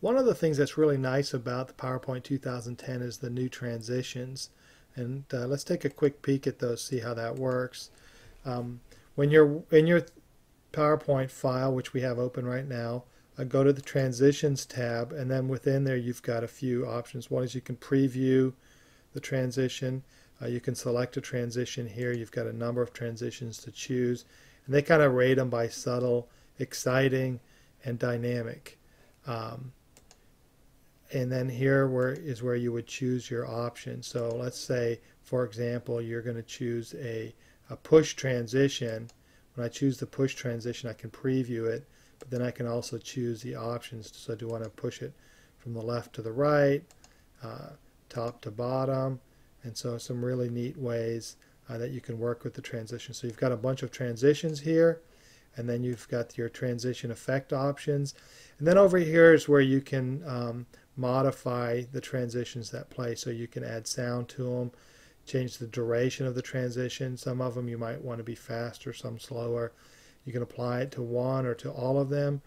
One of the things that's really nice about the PowerPoint 2010 is the new transitions. And let's take a quick peek at those, see how that works. When you're in your PowerPoint file, which we have open right now, go to the Transitions tab, and then within there you've got a few options. One is you can preview the transition. You can select a transition here. You've got a number of transitions to choose, and they kind of rate them by subtle, exciting, and dynamic. And then here is where you would choose your option. So let's say, for example, you're going to choose a push transition. When I choose the push transition, I can preview it, but then I can also choose the options. So do I want to push it from the left to the right, top to bottom, and so some really neat ways that you can work with the transition. So you've got a bunch of transitions here, and then you've got your transition effect options. And then over here is where you can modify the transitions that play. So you can add sound to them, change the duration of the transition. Some of them you might want to be faster, some slower. You can apply it to one or to all of them.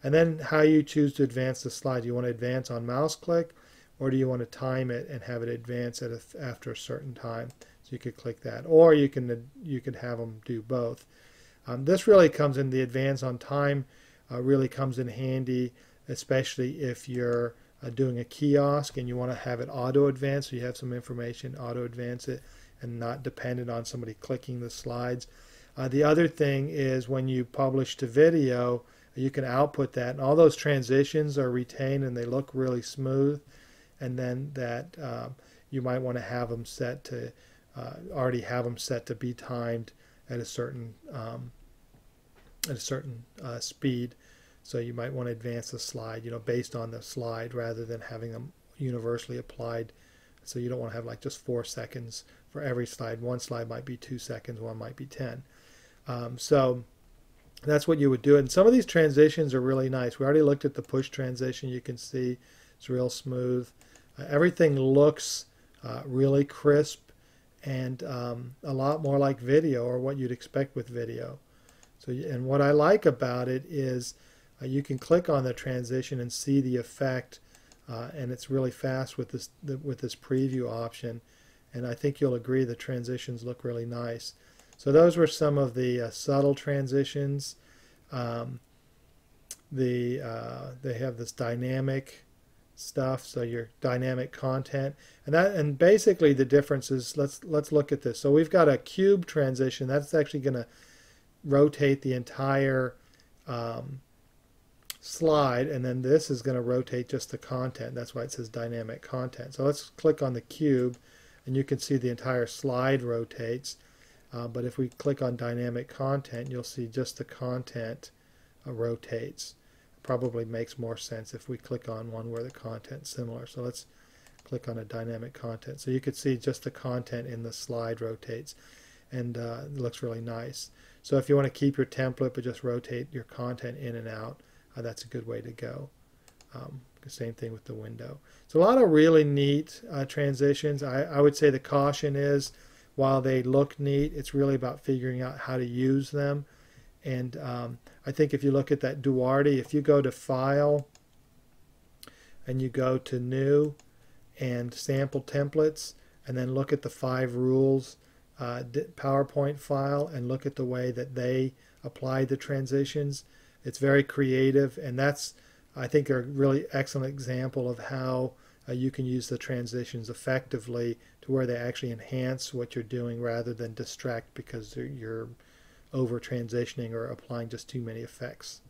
And then how you choose to advance the slide. Do you want to advance on mouse click, or do you want to time it and have it advance after a certain time? So you could click that, or you could have them do both. This really comes in, the advance on time really comes in handy, especially if you're doing a kiosk and you want to have it auto advance, so you have some information, auto advance it, and not dependent on somebody clicking the slides. The other thing is when you publish to video, you can output that, and all those transitions are retained and they look really smooth. And then that you might want to have them set to already have them set to be timed at a certain speed. So you might want to advance the slide, based on the slide rather than having them universally applied. So you don't want to have like just 4 seconds for every slide. One slide might be 2 seconds, one might be 10. So that's what you would do. And some of these transitions are really nice. We already looked at the push transition. You can see it's real smooth. Everything looks really crisp and a lot more like video, or what you'd expect with video. So, and what I like about it is you can click on the transition and see the effect, and it's really fast with this preview option. And I think you'll agree the transitions look really nice. So those were some of the subtle transitions. They have this dynamic stuff, so your dynamic content, and basically the difference is, let's look at this. So we've got a cube transition that's actually going to rotate the entire slide, and then this is going to rotate just the content. That's why it says dynamic content. So let's click on the cube, and you can see the entire slide rotates. But if we click on dynamic content, you'll see just the content rotates. Probably makes more sense if we click on one where the content's similar. So let's click on a dynamic content. So you could see just the content in the slide rotates, and it looks really nice. So if you want to keep your template but just rotate your content in and out, that's a good way to go. Same thing with the window. So a lot of really neat transitions. I would say the caution is, while they look neat, it's really about figuring out how to use them. And I think if you look at that Duarte, if you go to File and you go to New and Sample Templates, and then look at the 5 rules PowerPoint file and look at the way that they apply the transitions, it's very creative, and that's, I think, a really excellent example of how you can use the transitions effectively to where they actually enhance what you're doing rather than distract because you're over transitioning or applying just too many effects.